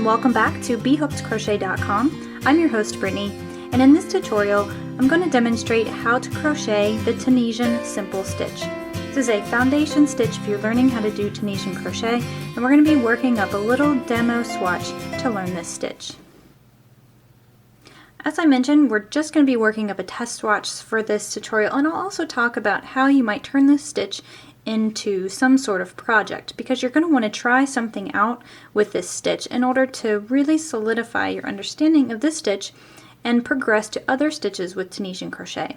and welcome back to BHookedCrochet.com. I'm your host Brittany, and in this tutorial I'm going to demonstrate how to crochet the Tunisian simple stitch. This is a foundation stitch if you're learning how to do Tunisian crochet, and we're going to be working up a little demo swatch to learn this stitch. As I mentioned, we're just going to be working up a test swatch for this tutorial, and I'll also talk about how you might turn this stitch into some sort of project, because you're going to want to try something out with this stitch in order to really solidify your understanding of this stitch and progress to other stitches with Tunisian crochet.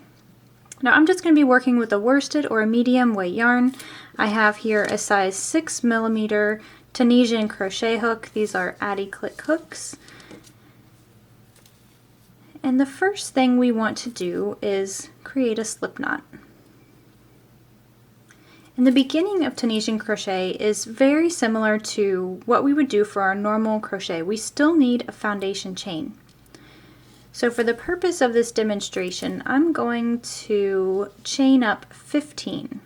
Now I'm just going to be working with a worsted or a medium weight yarn. I have here a size 6mm Tunisian crochet hook. These are Addy click hooks. And the first thing we want to do is create a slip knot. And the beginning of Tunisian crochet is very similar to what we would do for our normal crochet. We still need a foundation chain. So for the purpose of this demonstration, I'm going to chain up 15.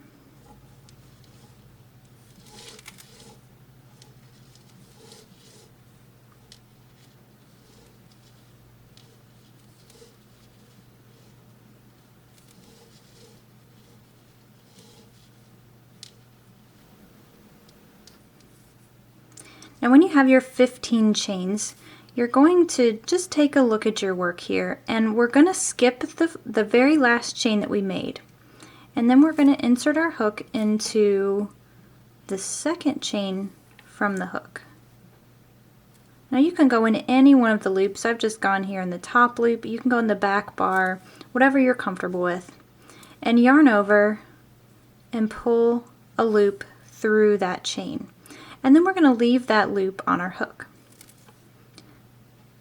Now when you have your 15 chains, you're going to just take a look at your work here, and we're going to skip the very last chain that we made. And then we're going to insert our hook into the second chain from the hook. Now you can go in any one of the loops. I've just gone here in the top loop. You can go in the back bar, whatever you're comfortable with. And yarn over and pull a loop through that chain. And then we're going to leave that loop on our hook.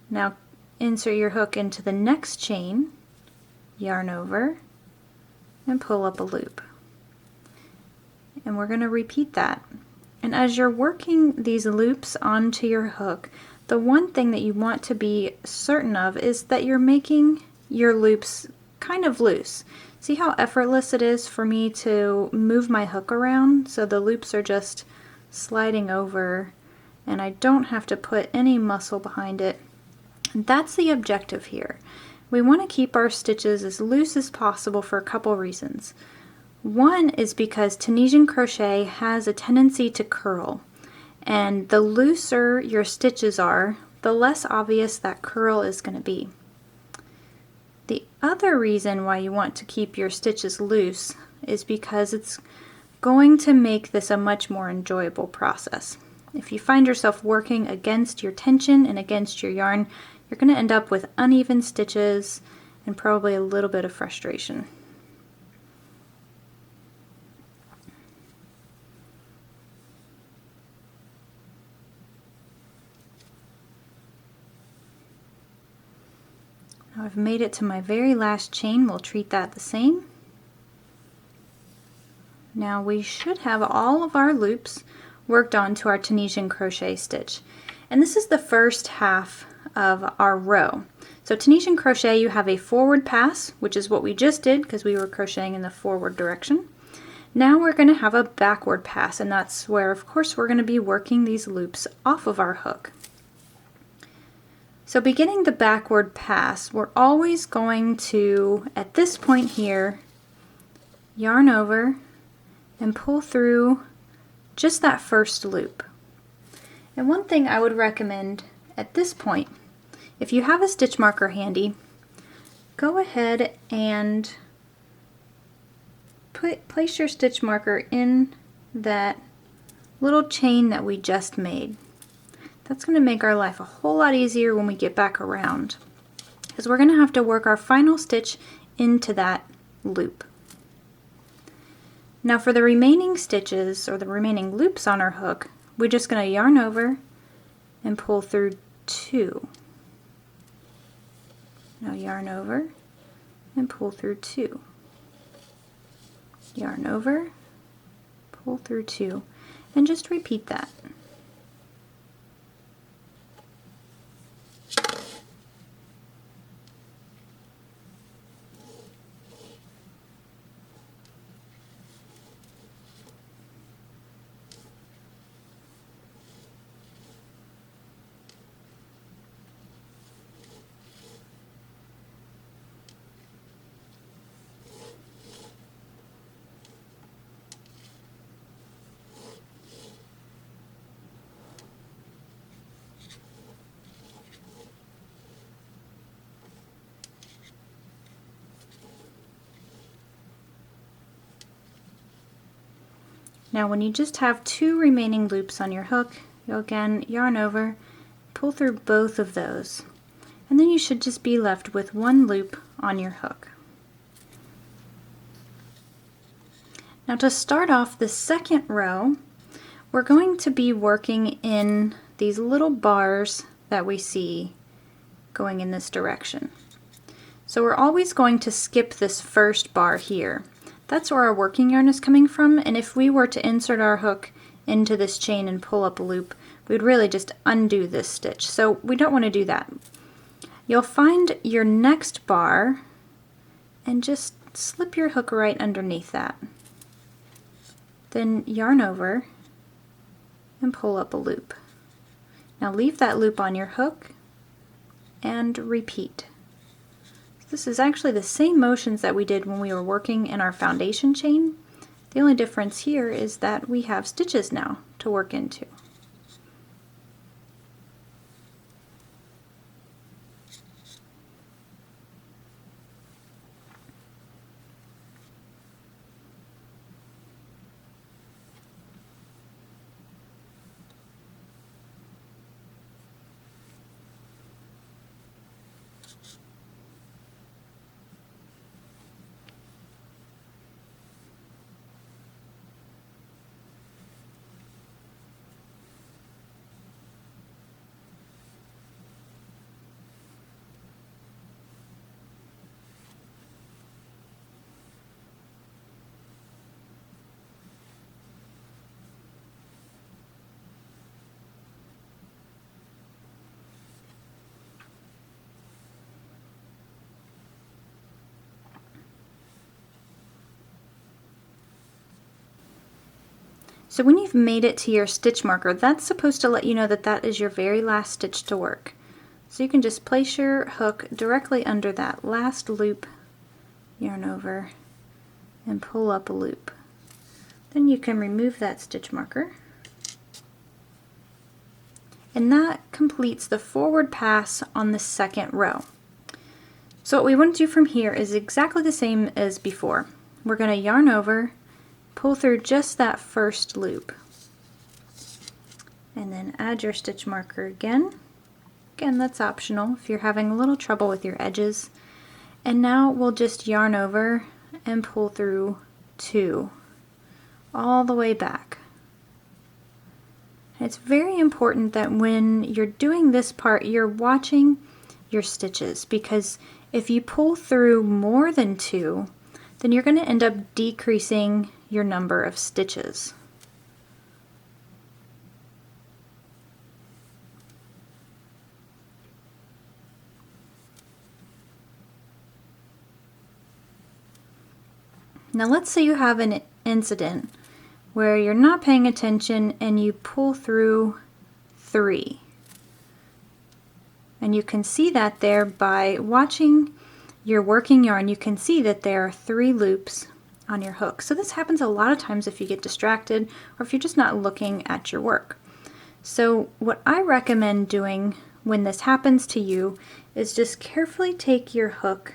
Now insert your hook into the next chain, yarn over, and pull up a loop. And we're going to repeat that. And as you're working these loops onto your hook, the one thing that you want to be certain of is that you're making your loops kind of loose. See how effortless it is for me to move my hook around? So the loops are just sliding over and I don't have to put any muscle behind it. And that's the objective here. We want to keep our stitches as loose as possible for a couple reasons. One is because Tunisian crochet has a tendency to curl, and the looser your stitches are, the less obvious that curl is going to be. The other reason why you want to keep your stitches loose is because it's going to make this a much more enjoyable process. If you find yourself working against your tension and against your yarn, you're going to end up with uneven stitches and probably a little bit of frustration. Now I've made it to my very last chain. We'll treat that the same. Now we should have all of our loops worked onto our Tunisian crochet stitch. And this is the first half of our row. So Tunisian crochet, you have a forward pass, which is what we just did because we were crocheting in the forward direction. Now we're going to have a backward pass, and that's where, of course, we're going to be working these loops off of our hook. So beginning the backward pass, we're always going to, at this point here, yarn over and pull through just that first loop. And one thing I would recommend at this point, if you have a stitch marker handy, go ahead and place your stitch marker in that little chain that we just made. That's going to make our life a whole lot easier when we get back around, because we're going to have to work our final stitch into that loop. Now for the remaining stitches, or the remaining loops on our hook, we're just going to yarn over and pull through 2. Now yarn over and pull through 2. Yarn over, pull through 2, and just repeat that. Now when you just have 2 remaining loops on your hook, you'll again yarn over, pull through both of those, and then you should just be left with 1 loop on your hook. Now to start off the second row, we're going to be working in these little bars that we see going in this direction. So we're always going to skip this first bar here. That's where our working yarn is coming from, and if we were to insert our hook into this chain and pull up a loop, we'd really just undo this stitch. So we don't want to do that. You'll find your next bar and just slip your hook right underneath that. Then yarn over and pull up a loop. Now leave that loop on your hook and repeat. This is actually the same motions that we did when we were working in our foundation chain. The only difference here is that we have stitches now to work into. So when you've made it to your stitch marker, that's supposed to let you know that that is your very last stitch to work. So you can just place your hook directly under that last loop, yarn over, and pull up a loop. Then you can remove that stitch marker. And that completes the forward pass on the second row. So what we want to do from here is exactly the same as before. We're going to yarn over, pull through just that first loop, and then add your stitch marker again. Again, that's optional if you're having a little trouble with your edges. And now we'll just yarn over and pull through 2 all the way back. It's very important that when you're doing this part, you're watching your stitches, because if you pull through more than 2, then you're going to end up decreasing your number of stitches. Now let's say you have an incident where you're not paying attention and you pull through 3. And you can see that there by watching your working yarn. You can see that there are 3 loops on your hook. So this happens a lot of times if you get distracted or if you're just not looking at your work. So what I recommend doing when this happens to you is just carefully take your hook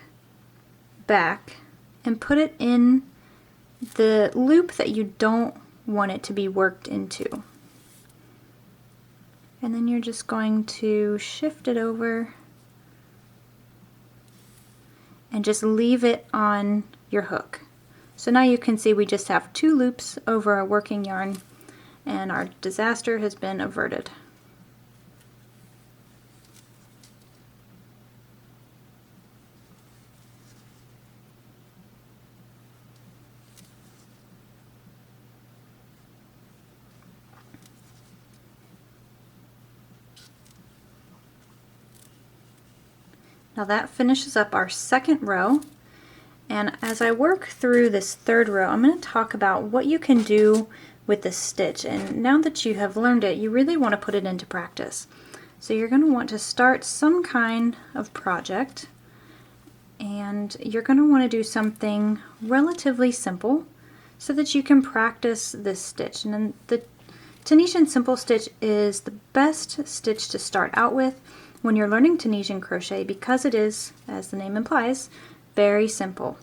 back and put it in the loop that you don't want it to be worked into. And then you're just going to shift it over and just leave it on your hook. So now you can see we just have 2 loops over our working yarn and our disaster has been averted. Now that finishes up our second row, and as I work through this third row, I'm going to talk about what you can do with this stitch. And now that you have learned it, you really want to put it into practice. So you're going to want to start some kind of project, and you're going to want to do something relatively simple so that you can practice this stitch. And then the Tunisian simple stitch is the best stitch to start out with when you're learning Tunisian crochet, because it is, as the name implies, very simple.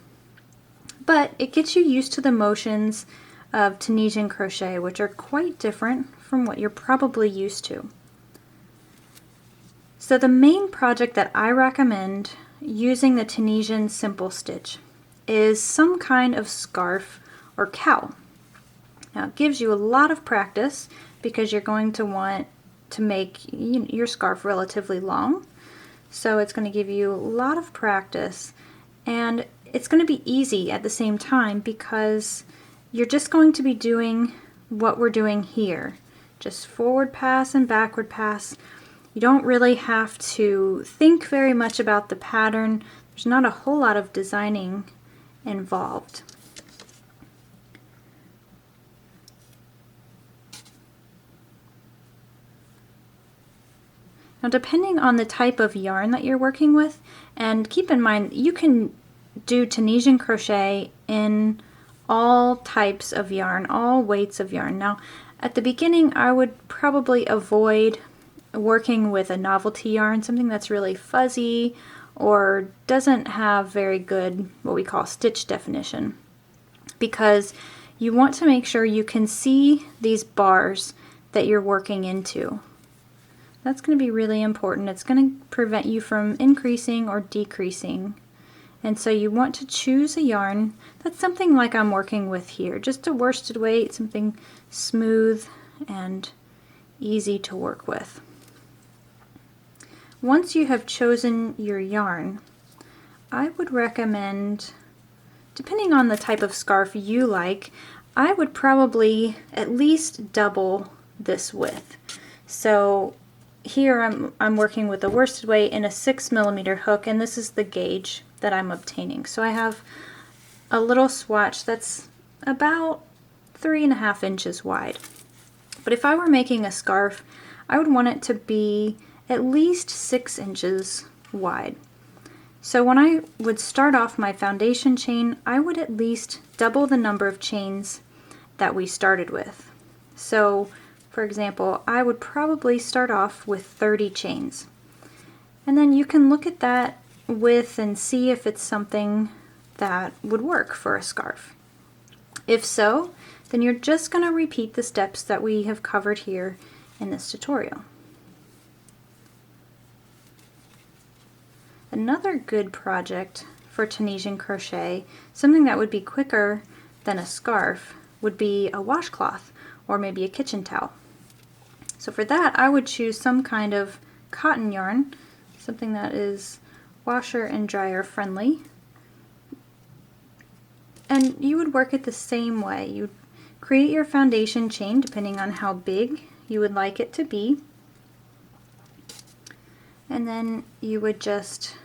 But it gets you used to the motions of Tunisian crochet, which are quite different from what you're probably used to. So the main project that I recommend using the Tunisian simple stitch is some kind of scarf or cowl. Now it gives you a lot of practice because you're going to want to make your scarf relatively long. So it's going to give you a lot of practice, and it's going to be easy at the same time because you're just going to be doing what we're doing here. Just forward pass and backward pass. You don't really have to think very much about the pattern. There's not a whole lot of designing involved. Now depending on the type of yarn that you're working with, and keep in mind you can do Tunisian crochet in all types of yarn, all weights of yarn. Now at the beginning I would probably avoid working with a novelty yarn, something that's really fuzzy or doesn't have very good what we call stitch definition, because you want to make sure you can see these bars that you're working into. That's going to be really important. It's going to prevent you from increasing or decreasing. And so you want to choose a yarn that's something like I'm working with here, just a worsted weight, something smooth and easy to work with. Once you have chosen your yarn, I would recommend, depending on the type of scarf you like, I would probably at least double this width. So here I'm working with a worsted weight and a 6mm hook, and this is the gauge that I'm obtaining. So I have a little swatch that's about 3.5 inches wide. But if I were making a scarf, I would want it to be at least 6 inches wide. So when I would start off my foundation chain, I would at least double the number of chains that we started with. So for example, I would probably start off with 30 chains. And then you can look at that width and see if it's something that would work for a scarf. If so, then you're just going to repeat the steps that we have covered here in this tutorial. Another good project for Tunisian crochet, something that would be quicker than a scarf, would be a washcloth or maybe a kitchen towel. So for that, I would choose some kind of cotton yarn, something that is washer and dryer friendly. And you would work it the same way. You would create your foundation chain depending on how big you would like it to be. And then you would just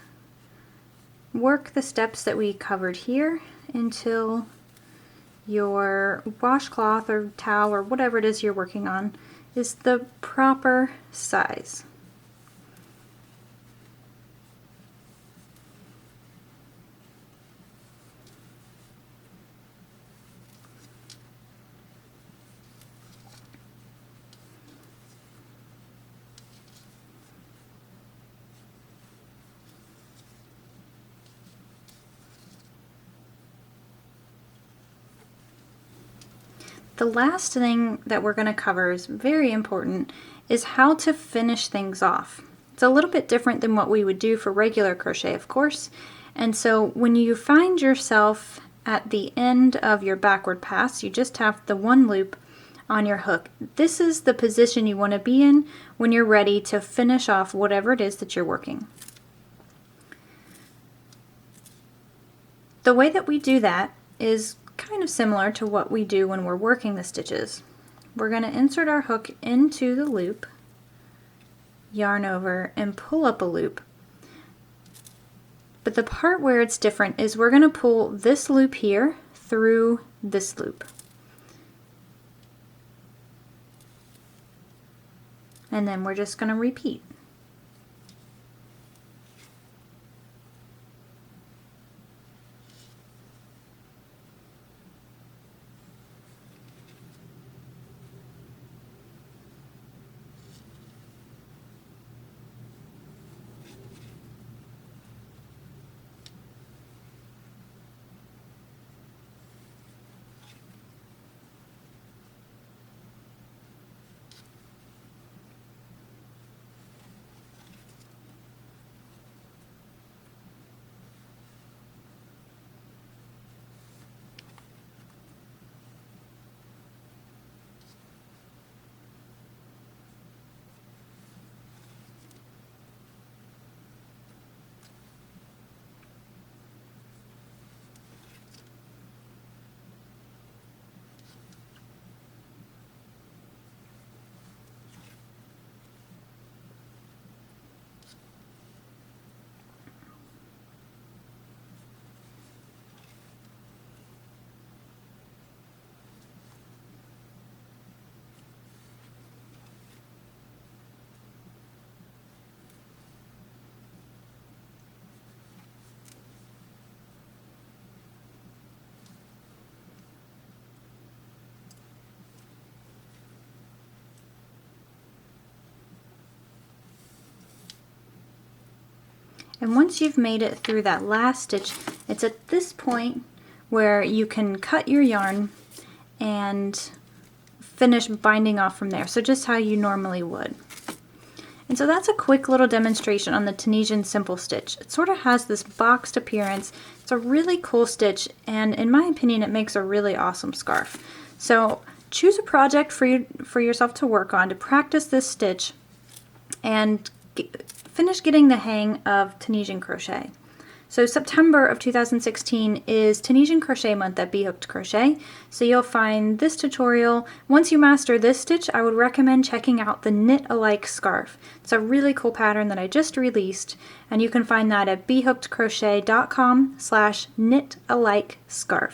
work the steps that we covered here until your washcloth or towel or whatever it is you're working on is the proper size. The last thing that we're going to cover is very important, is how to finish things off. It's a little bit different than what we would do for regular crochet, of course. And so when you find yourself at the end of your backward pass, you just have the one loop on your hook. This is the position you want to be in when you're ready to finish off whatever it is that you're working. The way that we do that is kind of similar to what we do when we're working the stitches. We're going to insert our hook into the loop, yarn over, and pull up a loop. But the part where it's different is we're going to pull this loop here through this loop. And then we're just going to repeat. And once you've made it through that last stitch, it's at this point where you can cut your yarn and finish binding off from there. So just how you normally would. And so that's a quick little demonstration on the Tunisian simple stitch. It sort of has this boxed appearance. It's a really cool stitch, and in my opinion it makes a really awesome scarf. So choose a project for yourself to work on to practice this stitch and finish getting the hang of Tunisian crochet. So September of 2016 is Tunisian Crochet Month at B.Hooked Crochet. So you'll find this tutorial. Once you master this stitch, I would recommend checking out the Knit Alike scarf. It's a really cool pattern that I just released, and you can find that at bhookedcrochet.com/knitalikescarf.